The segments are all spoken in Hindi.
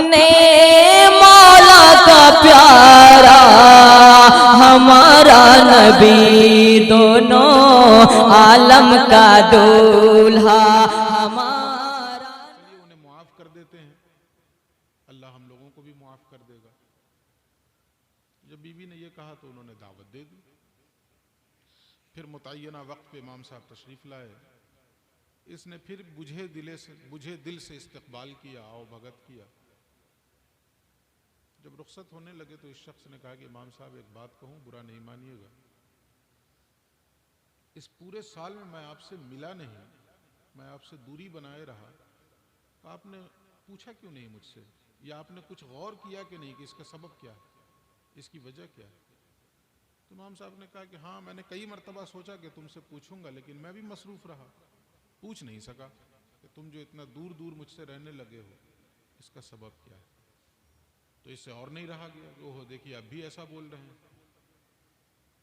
अपने मौला का प्यारा हमारा नबी, दोनों आलम का दूल्हा हमारा। उन्हें मुआफ कर देते हैं, अल्लाह हम लोगों को भी मुआफ कर देगा। जब बीवी ने ये कहा तो उन्होंने दावत दे दी। फिर मुतय्यना वक्त पे इमाम साहब तशरीफ़ लाए। इसने फिर बुझे दिल से इस्तकबाल किया, आओ भगत किया। जब रुखसत होने लगे तो इस शख्स ने कहा कि इमाम साहब एक बात कहूँ, बुरा नहीं मानिएगा, इस पूरे साल में मैं आपसे मिला नहीं, मैं आपसे दूरी बनाए रहा, तो आपने पूछा क्यों नहीं मुझसे, या आपने कुछ गौर किया कि नहीं कि इसका सबब क्या है, इसकी वजह क्या है। तो इमाम साहब ने कहा कि हाँ, मैंने कई मरतबा सोचा कि तुमसे पूछूंगा, लेकिन मैं भी मसरूफ़ रहा, पूछ नहीं सका कि तुम जो इतना दूर दूर मुझसे रहने लगे हो, इसका सबब क्या है। तो इससे और नहीं रहा गया कि ओहो देखिए अब भी ऐसा बोल रहे हैं।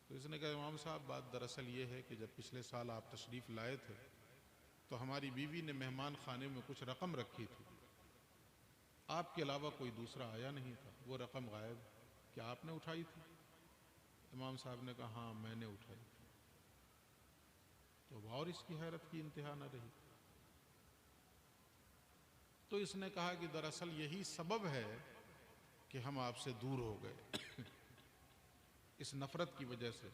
तो इसने कहा इमाम साहब, बात दरअसल ये है कि जब पिछले साल आप तशरीफ़ लाए थे तो हमारी बीवी ने मेहमान खाने में कुछ रकम रखी थी, आपके अलावा कोई दूसरा आया नहीं था, वो रकम गायब, क्या आपने उठाई थी। इमाम साहब ने कहा हाँ मैंने उठाई। तो और इसकी हैरत की इंतहा न रही। तो इसने कहा कि दरअसल यही सबब है कि हम आपसे दूर हो गए इस नफरत की वजह से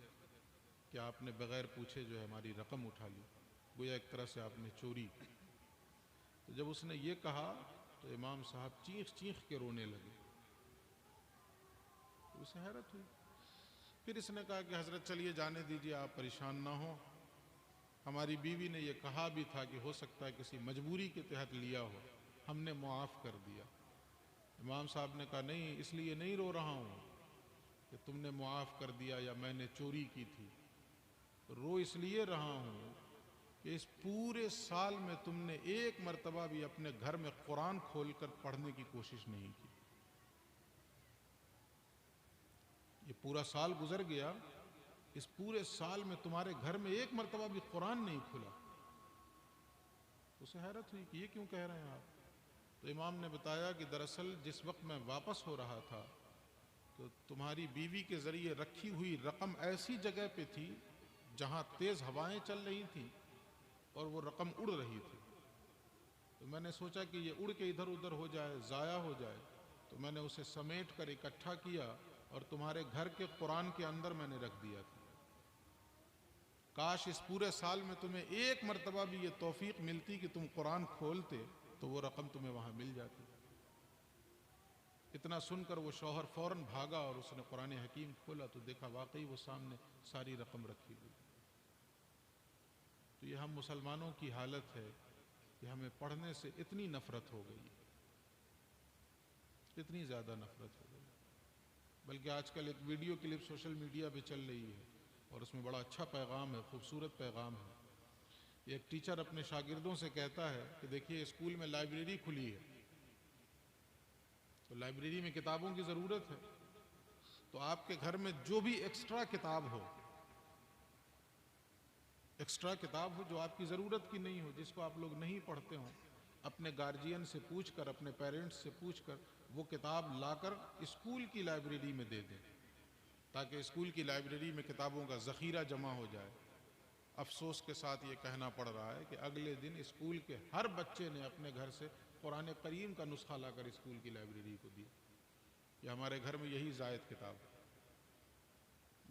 कि आपने बगैर पूछे जो है हमारी रकम उठा ली, गोया एक तरह से आपने चोरी की। तो जब उसने ये कहा तो इमाम साहब चीख चीख के रोने लगे। तो उसे हैरत हुई। फिर इसने कहा कि हजरत चलिए जाने दीजिए, आप परेशान ना हो, हमारी बीवी ने यह कहा भी था कि हो सकता है किसी मजबूरी के तहत लिया हो, हमने मुआफ़ कर दिया। इमाम साहब ने कहा नहीं, इसलिए नहीं रो रहा हूँ कि तुमने मुआफ़ कर दिया या मैंने चोरी की थी, रो इसलिए रहा हूँ कि इस पूरे साल में तुमने एक मर्तबा भी अपने घर में कुरान खोलकर पढ़ने की कोशिश नहीं की। ये पूरा साल गुजर गया, इस पूरे साल में तुम्हारे घर में एक मर्तबा भी कुरान नहीं खुला। उसे हैरत हुई कि ये क्यों कह रहे हैं आप। तो इमाम ने बताया कि दरअसल जिस वक्त मैं वापस हो रहा था तो तुम्हारी बीवी के ज़रिए रखी हुई रकम ऐसी जगह पे थी जहाँ तेज़ हवाएं चल रही थी और वो रकम उड़ रही थी। तो मैंने सोचा कि ये उड़ के इधर उधर हो जाए, ज़ाया हो जाए, तो मैंने उसे समेट कर इकट्ठा किया और तुम्हारे घर के कुरान के अंदर मैंने रख दिया था। काश इस पूरे साल में तुम्हें एक मर्तबा भी ये तौफीक मिलती कि तुम कुरान खोलते तो वो रकम तुम्हें वहाँ मिल जाती। इतना सुनकर वो शौहर फौरन भागा और उसने कुरान हकीम खोला तो देखा वाकई वो सामने सारी रकम रखी हुई। तो ये हम मुसलमानों की हालत है कि हमें पढ़ने से इतनी नफ़रत हो गई, इतनी ज़्यादा नफ़रत हो गई। बल्कि आजकल एक वीडियो क्लिप सोशल मीडिया पे चल रही है और उसमें बड़ा अच्छा पैगाम है, खूबसूरत पैगाम है। एक टीचर अपने शागिर्दों से कहता है कि देखिए स्कूल में लाइब्रेरी खुली है, तो लाइब्रेरी में किताबों की ज़रूरत है, तो आपके घर में जो भी एक्स्ट्रा किताब हो जो आपकी ज़रूरत की नहीं हो, जिसको आप लोग नहीं पढ़ते हो, अपने गार्जियन से पूछकर, अपने पेरेंट्स से पूछकर वो किताब लाकर स्कूल की लाइब्रेरी में दे दें, ताकि स्कूल की लाइब्रेरी में किताबों का ज़ख़ीरा जमा हो जाए। अफसोस के साथ ये कहना पड़ रहा है कि अगले दिन स्कूल के हर बच्चे ने अपने घर से कुरान करीम का नुस्खा लाकर स्कूल की लाइब्रेरी को दिया कि हमारे घर में यही ज़ायद किताब,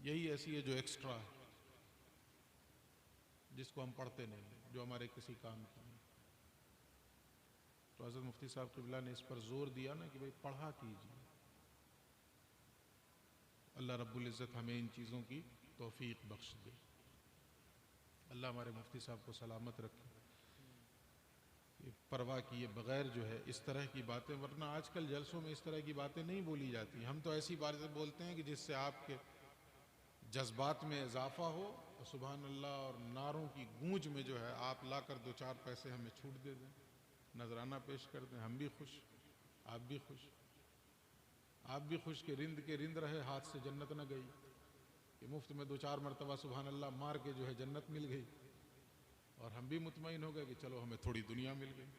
यही ऐसी है जो एक्स्ट्रा है, जिसको हम पढ़ते नहीं हैं, जो हमारे किसी काम की नहीं। तो हज़रत मुफ्ती साहब क़िबला ने इस पर ज़ोर दिया ना कि भाई पढ़ा कीजिए। अल्लाह रब्बुल इज़्ज़त हमें इन चीज़ों की तौफीक बख्श दे। अल्लाह हमारे मुफ्ती साहब को सलामत रखे, परवाह किए बग़ैर जो है इस तरह की बातें, वरना आजकल जलसों में इस तरह की बातें नहीं बोली जाती। हम तो ऐसी बातें बोलते हैं कि जिससे आपके जज्बात में इजाफा हो और सुबहान अल्लाह और नारों की गूंज में जो है आप लाकर दो चार पैसे हमें छूट दे दें, नजराना पेश कर दें, हम भी खुश, आप भी खुश। आप भी खुश कि रिंद रहे हाथ से जन्नत न गई, कि मुफ्त में दो चार मरतबा सुबहान अल्लाह मार के जो है जन्नत मिल गई, और हम भी मुतमईन हो गए कि चलो हमें थोड़ी दुनिया मिल गई।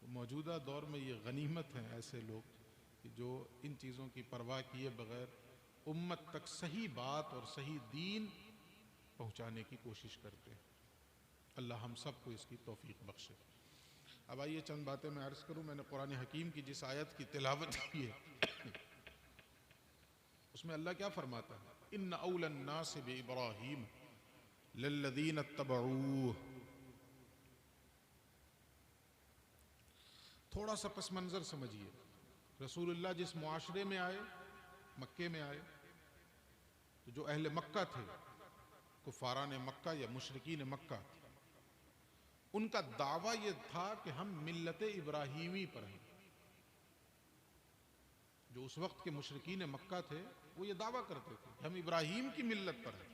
तो मौजूदा दौर में ये गनीमत हैं ऐसे लोग कि जो इन चीज़ों की परवाह किए बगैर उम्मत तक सही बात और सही दीन पहुँचाने की कोशिश करते हैं। अल्लाह हम सबको इसकी तौफीक बख्शे। अब आइए चंद बातें मैं अर्ज़ करूँ। मैंने कुरान हकीम की जिस आयत की तिलावत की है उसमें अल्लाह क्या फरमाता है, इन्न औलन नास बि इब्राहीम लल्लज़ीन इत्तबऊह। थोड़ा सा पस मंज़र समझिए। रसूलुल्लाह जिस मुआशरे में आए, मक्के में आए, तो जो अहले मक्का थे, कुफारान मक्का या मुशरिकीन मक्का, उनका दावा ये था कि हम मिल्लत इब्राहीमी पर हैं। जो उस वक्त के मुशरिकीन मक्का थे वो ये दावा करते थे कि हम इब्राहीम की मिल्लत पर हैं,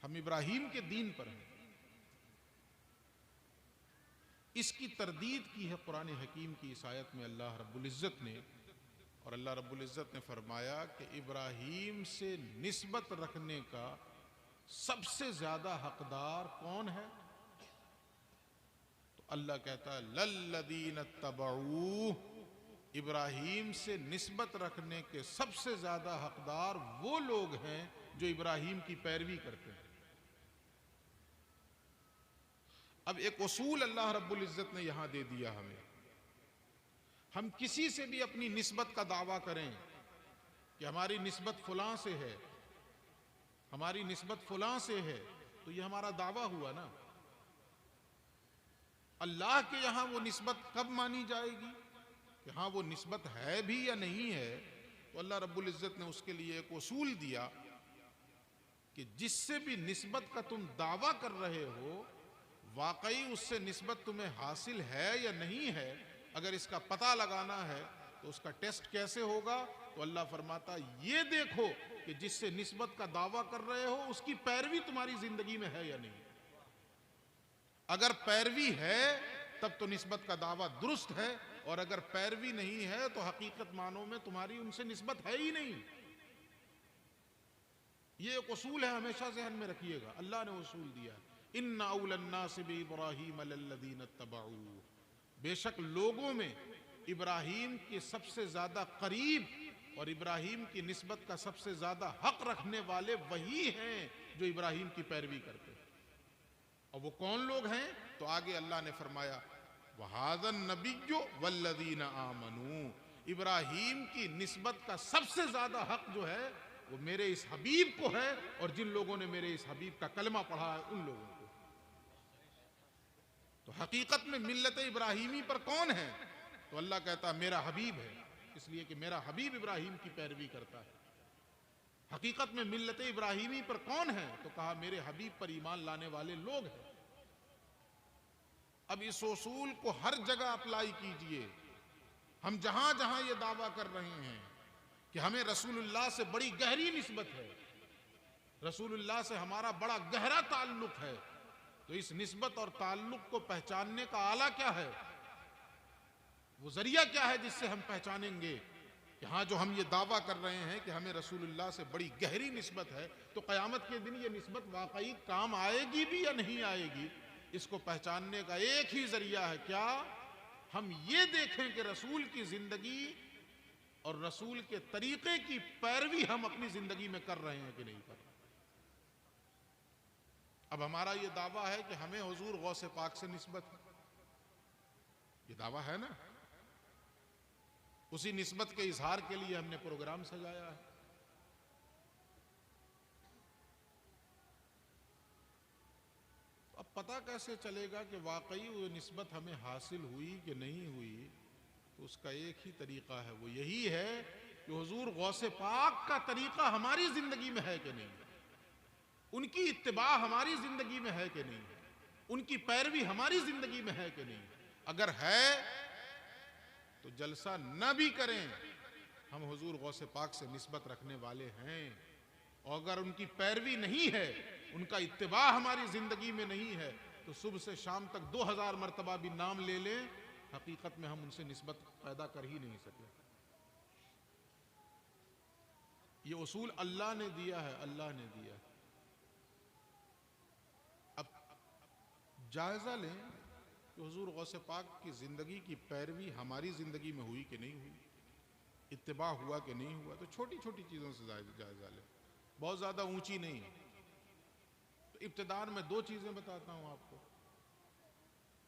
हम इब्राहीम के दीन पर हैं। इसकी तरदीद की है कुरान हकीम की इस आयत में अल्लाह रब्बुल इज़्ज़त ने। और अल्लाह रब्बुल इज़्ज़त ने फरमाया कि इब्राहीम से निस्बत रखने का सबसे ज्यादा हकदार कौन है? तो अल्लाह कहता है लल्लज़ीन इत्तबऊह, इब्राहीम से निस्बत रखने के सबसे ज्यादा हकदार वो लोग हैं जो इब्राहीम की पैरवी करते हैं। अब एक उसूल अल्लाह रब्बुल इज़्ज़त ने यहां दे दिया हमें। हम किसी से भी अपनी निस्बत का दावा करें कि हमारी निस्बत फलां से है, हमारी निस्बत फलां से है, तो ये हमारा दावा हुआ ना। अल्लाह के यहां वो निस्बत कब मानी जाएगी कि हाँ वो निस्बत है भी या नहीं है? तो अल्लाह रब्बुल इज़्ज़त ने उसके लिए एक उसूल दिया कि जिससे भी निस्बत का तुम दावा कर रहे हो, वाकई उससे निस्बत तुम्हें हासिल है या नहीं है, अगर इसका पता लगाना है तो उसका टेस्ट कैसे होगा? तो अल्लाह फरमाता ये देखो कि जिससे निस्बत का दावा कर रहे हो उसकी पैरवी तुम्हारी जिंदगी में है या नहीं। अगर पैरवी है तब तो निस्बत का दावा दुरुस्त है, और अगर पैरवी नहीं है तो हकीकत मानों में तुम्हारी उनसे निस्बत है ही नहीं। ये एक उसूल है, हमेशा ज़हन में रखिएगा। अल्लाह ने उसूल दिया, इन्ना औलन नास बि इब्राहीम लल्लज़ीन इत्तबऊह, बेशक लोगों में इब्राहीम के सबसे ज्यादा करीब और इब्राहीम की निस्बत का सबसे ज्यादा हक रखने वाले वही हैं जो इब्राहीम की पैरवी करते हैं। और वो कौन लोग हैं? तो आगे अल्लाह ने फरमाया वहाज़न नबिय्यु वल्लज़ीन आमनू, इब्राहीम की निस्बत का सबसे ज्यादा हक जो है वो मेरे इस हबीब को है, और जिन लोगों ने मेरे इस हबीब का कलमा पढ़ा है उन लोगों को। तो हकीकत में मिल्लत इब्राहीमी पर कौन है? तो अल्लाह कहता मेरा हबीब है, इसलिए कि मेरा हबीब इब्राहीम की पैरवी करता है। हकीकत में मिल्लत इब्राहीमी पर कौन है? तो कहा मेरे हबीब पर ईमान लाने वाले लोग हैं। अब इस उसूल को हर जगह अप्लाई कीजिए। हम जहां जहां ये दावा कर रहे हैं कि हमें रसूलुल्लाह से बड़ी गहरी निस्बत है, रसूलुल्लाह से हमारा बड़ा गहरा ताल्लुक है, तो इस निस्बत और ताल्लुक को पहचानने का आला क्या है? वो जरिया क्या है जिससे हम पहचानेंगे कि हाँ जो हम ये दावा कर रहे हैं कि हमें रसूलुल्लाह से बड़ी गहरी निस्बत है, तो क़यामत के दिन ये निस्बत वाकई काम आएगी भी या नहीं आएगी? इसको पहचानने का एक ही जरिया है, क्या? हम ये देखें कि रसूल की जिंदगी और रसूल के तरीके की पैरवी हम अपनी जिंदगी में कर रहे हैं कि नहीं कर रहे। अब हमारा ये दावा है कि हमें हुजूर गौसे पाक से निस्बत है, ये दावा है ना। उसी निस्बत के इजहार के लिए हमने प्रोग्राम सजाया है। अब पता कैसे चलेगा कि वाकई वो निस्बत हमें हासिल हुई कि नहीं हुई? तो उसका एक ही तरीका है, वो यही है कि हुजूर गौसे पाक का तरीका हमारी जिंदगी में है कि नहीं, उनकी इत्तिबा हमारी जिंदगी में है कि नहीं, उनकी पैरवी हमारी जिंदगी में है कि नहीं। अगर है तो जलसा न भी करें, हम हुजूर गौसे पाक से निस्बत रखने वाले हैं। और अगर उनकी पैरवी नहीं है, उनका इत्तिबा हमारी जिंदगी में नहीं है, तो सुबह से शाम तक 2000 मरतबा भी नाम ले लें, हकीकत में हम उनसे निस्बत पैदा कर ही नहीं सके। ये उसूल अल्लाह ने दिया है, अल्लाह ने दिया है। अब जायजा लें कि हुजूर गौसे पाक की ज़िंदगी की पैरवी हमारी ज़िंदगी में हुई कि नहीं हुई, इत्तिबा हुआ कि नहीं हुआ। तो छोटी छोटी चीज़ों से जायज़ा लें, बहुत ज़्यादा ऊंची नहीं। तो इब्तिदान में दो चीज़ें बताता हूँ आपको,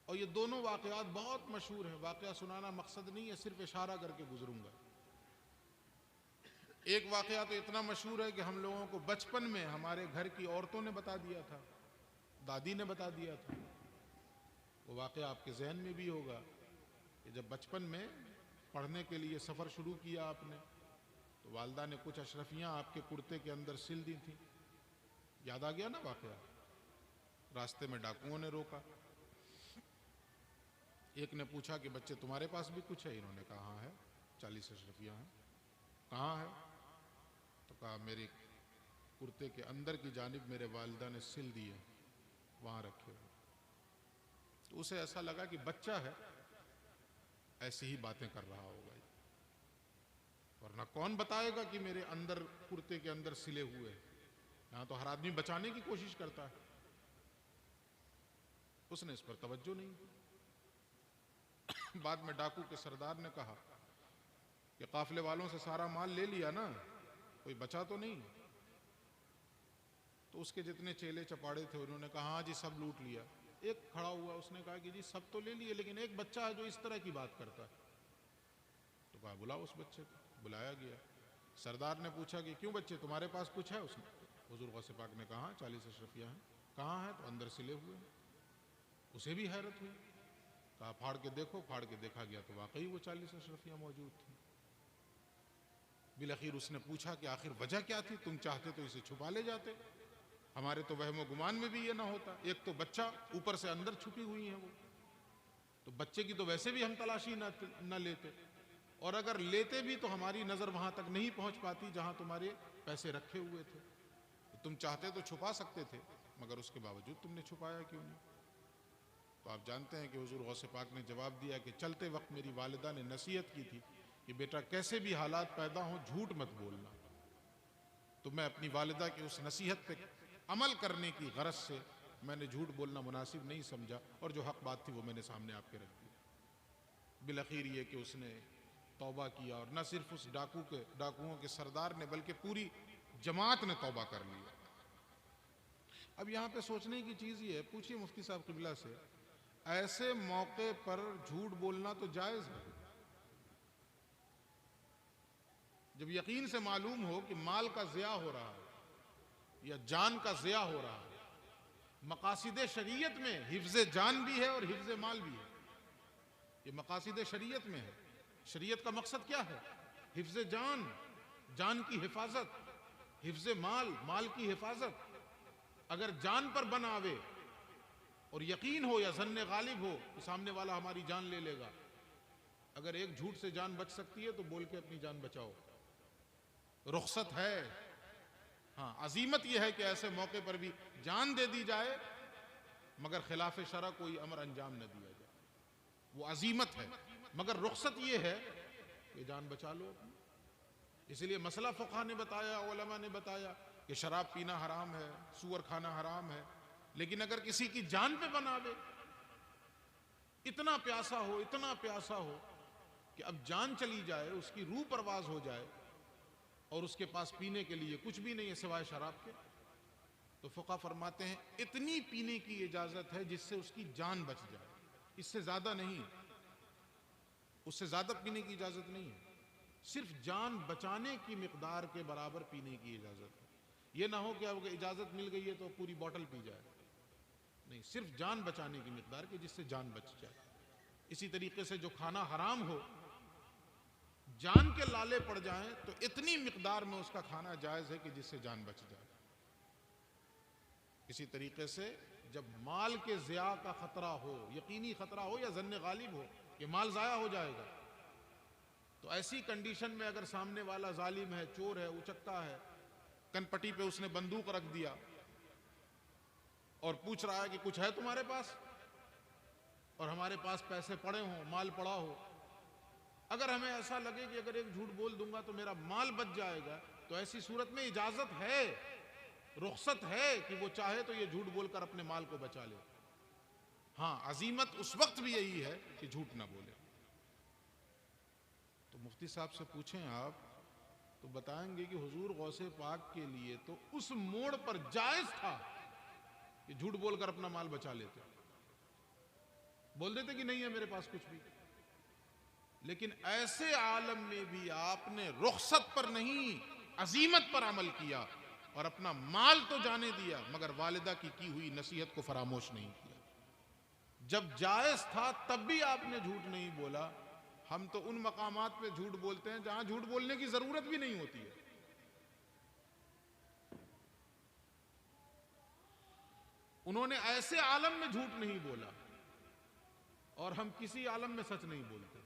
और ये दोनों वाक़यात बहुत मशहूर हैं। वाक़या सुनाना मकसद नहीं है, सिर्फ इशारा करके गुजरूंगा। एक वाक़या तो इतना मशहूर है कि हम लोगों को बचपन में हमारे घर की औरतों ने बता दिया था, दादी ने बता दिया था। वो वाक़या आपके जहन में भी होगा कि जब बचपन में पढ़ने के लिए सफ़र शुरू किया आपने, तो वालदा ने कुछ अशरफियाँ आपके कुर्ते के अंदर सिल दी थी। याद आ गया ना वाक़या? रास्ते में डाकुओं ने रोका, एक ने पूछा कि बच्चे तुम्हारे पास भी कुछ है? इन्होंने कहा हाँ है, 40 अशरफियाँ हैं। कहाँ है? तो कहा मेरे कुर्ते के अंदर की जानिब मेरे वालिदा ने सिल दिए, वहाँ रखे हुए। तो उसे ऐसा लगा कि बच्चा है, ऐसी ही बातें कर रहा होगा, वरना कौन बताएगा कि मेरे अंदर कुर्ते के अंदर सिले हुए हैं। यहाँ तो हर आदमी बचाने की कोशिश करता है। उसने इस पर तवज्जो नहीं की। बाद में डाकू के सरदार ने कहा कि काफिले वालों से सारा माल ले लिया ना, कोई बचा तो नहीं? तो उसके जितने चेले चपाड़े थे उन्होंने कहा हाँ जी सब लूट लिया। एक खड़ा हुआ, उसने कहा कि जी सब तो ले लिए, लेकिन एक बच्चा है जो इस तरह की बात करता है। तो कहा बुलाओ उस बच्चे को। बुलाया गया। सरदार ने पूछा कि क्यों बच्चे, तुम्हारे पास कुछ है? उसने हुजूर गौसे पाक ने कहा 40 अशरफियाँ हैं। कहाँ है? तो अंदर सिले हुए हैं। उसे भी हैरत हुई। कहा फाड़ के देखो। फाड़ के देखा गया तो वाकई वो 40 अशरफियाँ मौजूद थी। बिलखीर उसने पूछा कि आखिर वजह क्या थी? तुम चाहते तो इसे छुपा ले जाते, हमारे तो वहमो गुमान में भी ये ना होता। एक तो बच्चा, ऊपर से अंदर छुपी हुई है वो, तो बच्चे की तो वैसे भी हम तलाशी न लेते, और अगर लेते भी तो हमारी नज़र वहाँ तक नहीं पहुँच पाती जहाँ तुम्हारे पैसे रखे हुए थे। तो तुम चाहते तो छुपा सकते थे, मगर उसके बावजूद तुमने छुपाया क्यों नहीं? तो आप जानते हैं कि हुजूर गौसे पाक ने जवाब दिया कि चलते वक्त मेरी वालिदा ने नसीहत की थी कि बेटा कैसे भी हालात पैदा हों झूठ मत बोलना। तो मैं अपनी वालिदा की उस नसीहत पे अमल करने की गरज से मैंने झूठ बोलना मुनासिब नहीं समझा, और जो हक बात थी वो मैंने सामने आपके रख दी। बिलखीर ये कि उसने तौबा किया, और न सिर्फ उस डाकुओं के सरदार ने बल्कि पूरी जमात ने तौबा कर लिया। अब यहाँ पे सोचने की चीज़ ये है, पूछिए मुफ्ती साहब क़िबला से, ऐसे मौके पर झूठ बोलना तो जायज़ है जब यकीन से मालूम हो कि माल का ज़िया हो रहा है या जान का ज़िया हो रहा है। मकासिद शरीयत में हिफ्ज़ जान भी है और हिफ्ज़ माल भी है। ये मकासिद शरीयत में है। शरीयत का मकसद क्या है? हिफ्ज़ जान, जान की हिफाजत, हिफ्ज़ माल, माल की हिफाजत। अगर जान पर बन आवे और यकीन हो या ज़न्ने गालिब हो कि सामने वाला हमारी जान ले लेगा, अगर एक झूठ से जान बच सकती है तो बोल के अपनी जान बचाओ, रुखसत है। हाँ, अजीमत यह है कि ऐसे मौके पर भी जान दे दी जाए मगर खिलाफ शरा कोई अमर अंजाम न दिया जाए, वो अजीमत है। मगर रुखसत यह है कि जान बचा लो अपनी। इसलिए मसला फ़ुक़हा ने बताया, उलमा ने बताया कि शराब पीना हराम है, सूअर खाना हराम है, लेकिन अगर किसी की जान पे बनावे, इतना प्यासा हो, इतना प्यासा हो कि अब जान चली जाए, उसकी रूह परवाज हो जाए और उसके पास पीने के लिए कुछ भी नहीं है सिवाय शराब के, तो फ़ुक़हा फरमाते हैं इतनी पीने की इजाज़त है जिससे उसकी जान बच जाए, इससे ज़्यादा नहीं, उससे ज़्यादा पीने की इजाज़त नहीं है। सिर्फ जान बचाने की मिक़दार के बराबर पीने की इजाज़त है। ये ना हो कि अब इजाज़त मिल गई है तो पूरी बोतल पी जाए, नहीं, सिर्फ जान बचाने की मिक़दार की जिससे जान बच जाए। इसी तरीके से जो खाना हराम हो, जान के लाले पड़ जाएं तो इतनी मिक़दार में उसका खाना जायज़ है कि जिससे जान बच जाए। इसी तरीके से जब माल के ज़िया का ख़तरा हो, यकीनी ख़तरा हो या ज़न्ने गालिब हो कि माल ज़ाया हो जाएगा, तो ऐसी कंडीशन में अगर सामने वाला जालिम है, चोर है, उचक्का है, कनपट्टी पे उसने बंदूक रख दिया और पूछ रहा है कि कुछ है तुम्हारे पास, और हमारे पास पैसे पड़े हों, माल पड़ा हो, अगर हमें ऐसा लगे कि अगर एक झूठ बोल दूंगा तो मेरा माल बच जाएगा, तो ऐसी सूरत में इजाज़त है, रुखसत है कि वो चाहे तो ये झूठ बोलकर अपने माल को बचा ले। हाँ, अजीमत उस वक्त भी यही है कि झूठ ना बोले। तो मुफ्ती साहब से पूछें आप तो बताएंगे कि हुजूर गौसे पाक के लिए तो उस मोड़ पर जायज था कि झूठ बोलकर अपना माल बचा लेते, बोल देते कि नहीं है मेरे पास कुछ भी। लेकिन ऐसे आलम में भी आपने रुखसत पर नहीं, अजीमत पर अमल किया और अपना माल तो जाने दिया, मगर वालिदा की हुई नसीहत को फरामोश नहीं किया। जब जायज था तब भी आपने झूठ नहीं बोला। हम तो उन मकामात पे झूठ बोलते हैं जहां झूठ बोलने की जरूरत भी नहीं होती है। उन्होंने ऐसे आलम में झूठ नहीं बोला और हम किसी आलम में सच नहीं बोलते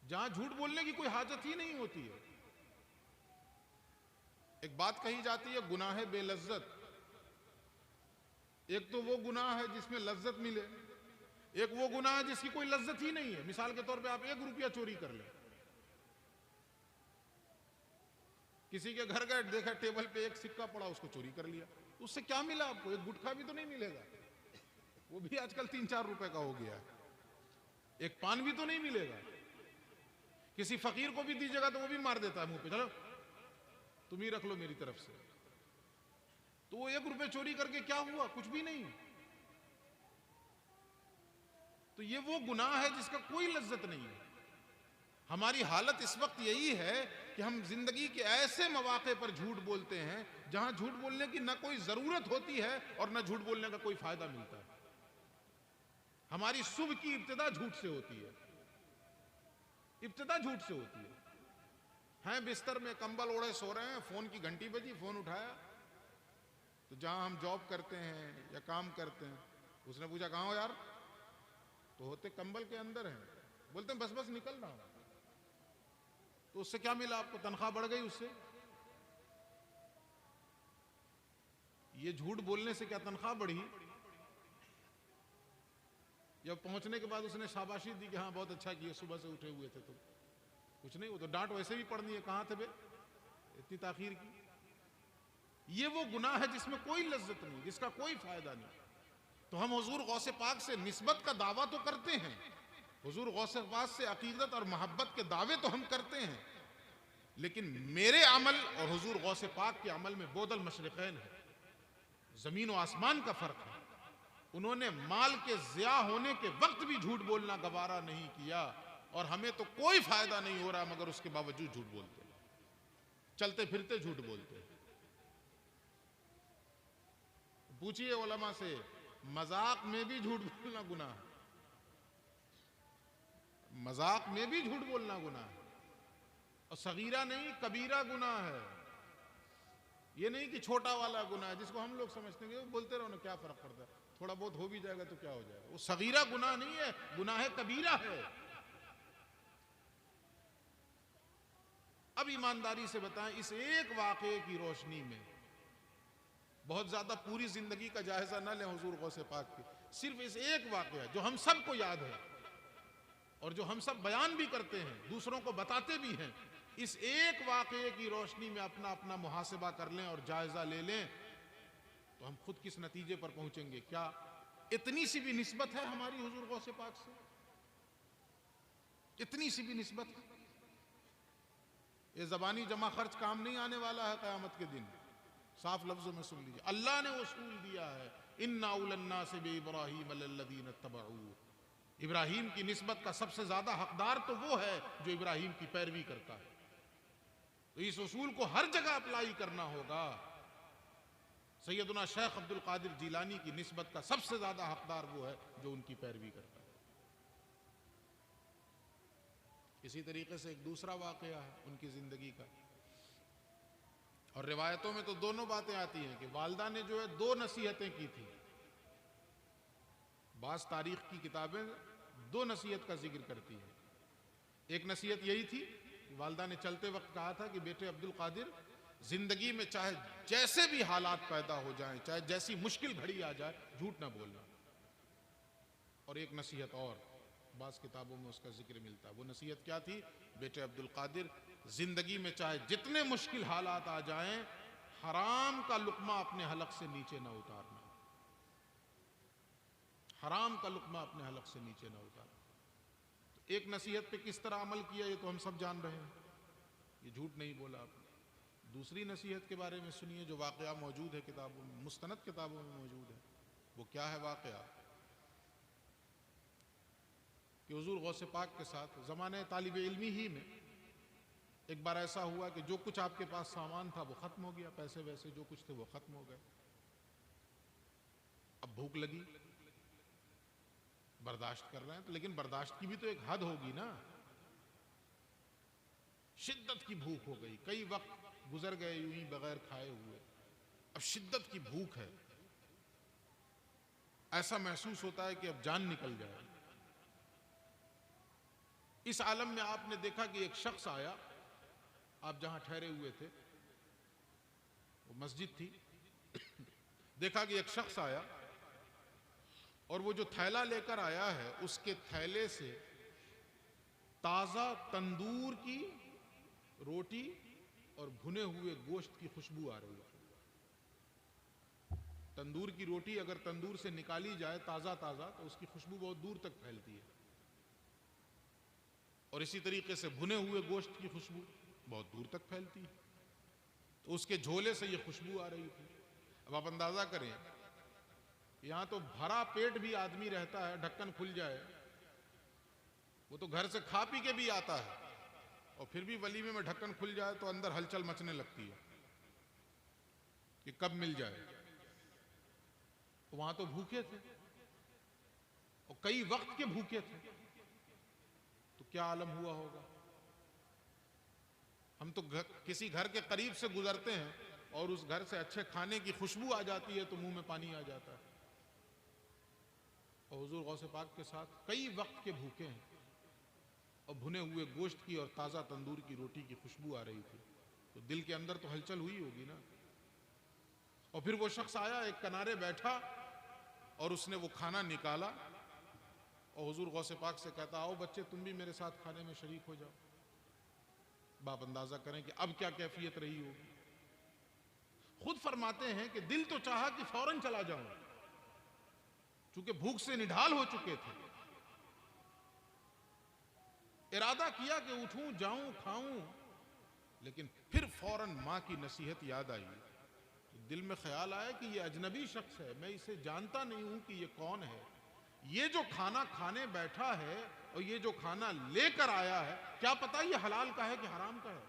जहां झूठ बोलने की कोई हाजत ही नहीं होती है। एक बात कही जाती है, गुनाह बेलज्जत। एक तो वो गुनाह है जिसमें लज्जत मिले, एक वो गुनाह है जिसकी कोई लज्जत ही नहीं है। मिसाल के तौर पे आप 1 रुपया चोरी कर ले, किसी के घर गए, देखा टेबल पे 1 सिक्का पड़ा, उसको चोरी कर लिया, उससे क्या मिला आपको? 1 गुटखा भी तो नहीं मिलेगा, वो भी आजकल 3-4 रुपए का हो गया है। 1 पान भी तो नहीं मिलेगा। किसी फकीर को भी दीजिएगा तो वो भी मार देता है मुंह पे, चलो तुम ही रख लो मेरी तरफ से। तो वो 1 रुपए चोरी करके क्या हुआ? कुछ भी नहीं। तो ये वो गुनाह है जिसका कोई लज्जत नहीं है। हमारी हालत इस वक्त यही है कि हम जिंदगी के ऐसे मौके पर झूठ बोलते हैं जहां झूठ बोलने की ना कोई जरूरत होती है और ना झूठ बोलने का कोई फायदा मिलता है। हमारी सुबह की इब्तिदा झूठ से होती है, इब्तिदा झूठ से होती है। हैं बिस्तर में कंबल ओढ़े सो रहे हैं, फोन की घंटी बजी, फोन उठाया, तो जहां हम जॉब करते हैं या काम करते हैं, उसने पूछा कहां हो यार? तो होते कंबल के अंदर हैं, बोलते हैं बस बस निकल रहा हूं। तो उससे क्या मिला आपको? तनख्वाह बढ़ गई उससे? ये झूठ बोलने से क्या तनख्वाह बढ़ी? जब पहुंचने के बाद उसने शाबाशी दी कि हाँ बहुत अच्छा किया, सुबह से उठे हुए थे तुम। कुछ नहीं, वो तो डांट वैसे भी पड़नी है, कहां थे बे इतनी ताखीर की। ये वो गुनाह है जिसमें कोई लज्जत नहीं, जिसका कोई फायदा नहीं। तो हम हुजूर गौसे पाक से निस्बत का दावा तो करते हैं, हुजूर गौसे पाक से अकीदत और मोहब्बत के दावे तो हम करते हैं, लेकिन मेरे अमल और हुजूर गौसे पाक के अमल में बोदल मशरिकैन है, जमीन और आसमान का फर्क है। उन्होंने माल के ज़िया होने के वक्त भी झूठ बोलना गवारा नहीं किया, और हमें तो कोई फायदा नहीं हो रहा मगर उसके बावजूद झूठ बोलते, चलते फिरते झूठ बोलते। पूछिए उलमा से, मजाक में भी झूठ बोलना गुनाह है, मजाक में भी झूठ बोलना गुनाह है, और सगीरा नहीं कबीरा गुनाह है। ये नहीं कि छोटा वाला गुनाह है जिसको हम लोग समझते हैं बोलते रहो ना, क्या फर्क पड़ता है, थोड़ा बहुत हो भी जाएगा तो क्या हो जाएगा। वो सगीरा गुनाह नहीं है, गुनाह कबीरा है। अब ईमानदारी से बताएं, इस एक वाक़े की रोशनी में, बहुत ज्यादा पूरी जिंदगी का जायजा ना लें हुजूर गौसे पाक की, सिर्फ इस एक वाक़या जो हम सबको याद है और जो हम सब बयान भी करते हैं, दूसरों को बताते भी हैं, इस एक वाक़ये की रोशनी में अपना अपना मुहासिबा कर लें और जायजा ले लें तो हम खुद किस नतीजे पर पहुंचेंगे। क्या इतनी सी भी निस्बत है हमारी हुजूर गौसे पाक से? इतनी सी भी निस्बत है? ये ज़बानी जमा खर्च काम नहीं आने वाला है क़यामत के दिन। साफ लफ्जों में सुन लीजिए, अल्लाह ने उसूल दिया है, इन्ना उलन्नास बिइब्राहीम लल्लज़ीना तबऊ। इब्राहीम की निस्बत का सबसे ज्यादा हकदार तो वो है जो इब्राहीम की पैरवी करता है। तो इस उसूल को हर जगह अप्लाई करना होगा। सैयदना शेख अब्दुल कादिर जिलानी की निस्बत का सबसे ज्यादा हकदार वो है जो उनकी पैरवी करता है। इसी तरीके से एक दूसरा वाकया है उनकी जिंदगी का, और रिवायतों में तो दोनों बातें आती हैं कि वालदा ने जो है 2 नसीहतें की थी। बास तारीख की किताबें 2 नसीहत का जिक्र करती हैं। एक नसीहत यही थी कि वालदा ने चलते वक्त कहा था कि बेटे अब्दुल कादिर, जिंदगी में चाहे जैसे भी हालात पैदा हो जाएं, चाहे जैसी मुश्किल घड़ी आ जाए, झूठ ना बोलना। और एक नसीहत और बास किताबों में उसका जिक्र मिलता है। वो नसीहत क्या थी? बेटे अब्दुल कादिर, जिंदगी में चाहे जितने मुश्किल हालात आ जाएं, हराम का लुकमा अपने हलक से नीचे ना उतारना। हराम का लुक़्मा अपने हलक से नीचे ना उतारे। तो एक नसीहत पे किस तरह अमल किया ये तो हम सब जान रहे हैं, ये झूठ नहीं बोला आपने। दूसरी नसीहत के बारे में सुनिए जो वाक़या मौजूद है किताबों में, मुस्तनद किताबों में मौजूद है। वो क्या है वाक़या कि हुज़ूर गौसे पाक के साथ ज़माने तालिब इल्मी ही में एक बार ऐसा हुआ कि जो कुछ आपके पास सामान था वो ख़त्म हो गया, पैसे वैसे जो कुछ थे वो ख़त्म हो गए। अब भूख लगी, बर्दाश्त कर रहे हैं तो, लेकिन बर्दाश्त की भी तो एक हद होगी ना। शिद्दत की भूख हो गई, कई वक्त गुजर गए यूं ही बगैर खाए हुए, अब शिद्दत की भूख है, ऐसा महसूस होता है कि अब जान निकल जाए। इस आलम में आपने देखा कि एक शख्स आया, आप जहां ठहरे हुए थे वो मस्जिद थी, देखा कि एक शख्स आया और वो जो थैला लेकर आया है उसके थैले से ताज़ा तंदूर की रोटी और भुने हुए गोश्त की खुशबू आ रही है। तंदूर की रोटी अगर तंदूर से निकाली जाए ताज़ा ताज़ा तो उसकी खुशबू बहुत दूर तक फैलती है, और इसी तरीके से भुने हुए गोश्त की खुशबू बहुत दूर तक फैलती है। तो उसके झोले से ये खुशबू आ रही थी। अब आप अंदाज़ा करें, यहां तो भरा पेट भी आदमी रहता है, ढक्कन खुल जाए, वो तो घर से खा पी के भी आता है, और फिर भी वलीमे में ढक्कन खुल जाए तो अंदर हलचल मचने लगती है कि कब मिल जाए। तो वहां तो भूखे थे और कई वक्त के भूखे थे, तो क्या आलम हुआ होगा। हम तो किसी घर के करीब से गुजरते हैं और उस घर से अच्छे खाने की खुशबू आ जाती है तो मुंह में पानी आ जाता है। और हुजूर गौसे पाक के साथ कई वक्त के भूखे हैं और भुने हुए गोश्त की और ताज़ा तंदूर की रोटी की खुशबू आ रही थी, तो दिल के अंदर तो हलचल हुई होगी ना। और फिर वो शख्स आया, एक किनारे बैठा और उसने वो खाना निकाला और हुजूर गौसे पाक से कहता, आओ बच्चे तुम भी मेरे साथ खाने में शरीक हो जाओ। बाप अंदाजा करें कि अब क्या कैफियत रही होगी। खुद फरमाते हैं कि दिल तो चाहा कि फौरन चला जाऊं, चूंकि भूख से निढाल हो चुके थे। इरादा किया कि उठूं, जाऊं, खाऊं, लेकिन फिर फौरन मां की नसीहत याद आई। तो दिल में ख्याल आया कि ये अजनबी शख्स है, मैं इसे जानता नहीं हूं कि ये कौन है। ये जो खाना खाने बैठा है और ये जो खाना लेकर आया है, क्या पता ये हलाल का है कि हराम का है।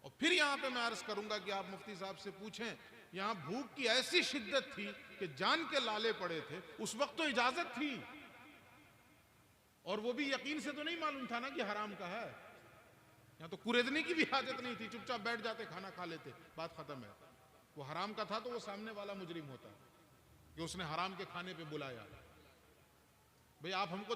और फिर यहां पे मैं अर्ज करूंगा कि आप मुफ्ती साहब से पूछें, यहां भूख की ऐसी शिद्दत थी कि जान के लाले पड़े थे। उस वक्त तो इजाजत थी और वो भी यकीन से तो नहीं मालूम था ना कि हराम का है। यहां तो कुरेदने की भी हाजत नहीं थी, चुपचाप बैठ जाते, खाना खा लेते, बात खत्म है। वो हराम का था तो वो सामने वाला मुजरिम होता कि उसने हराम के खाने पे बुलाया। भाई आप हमको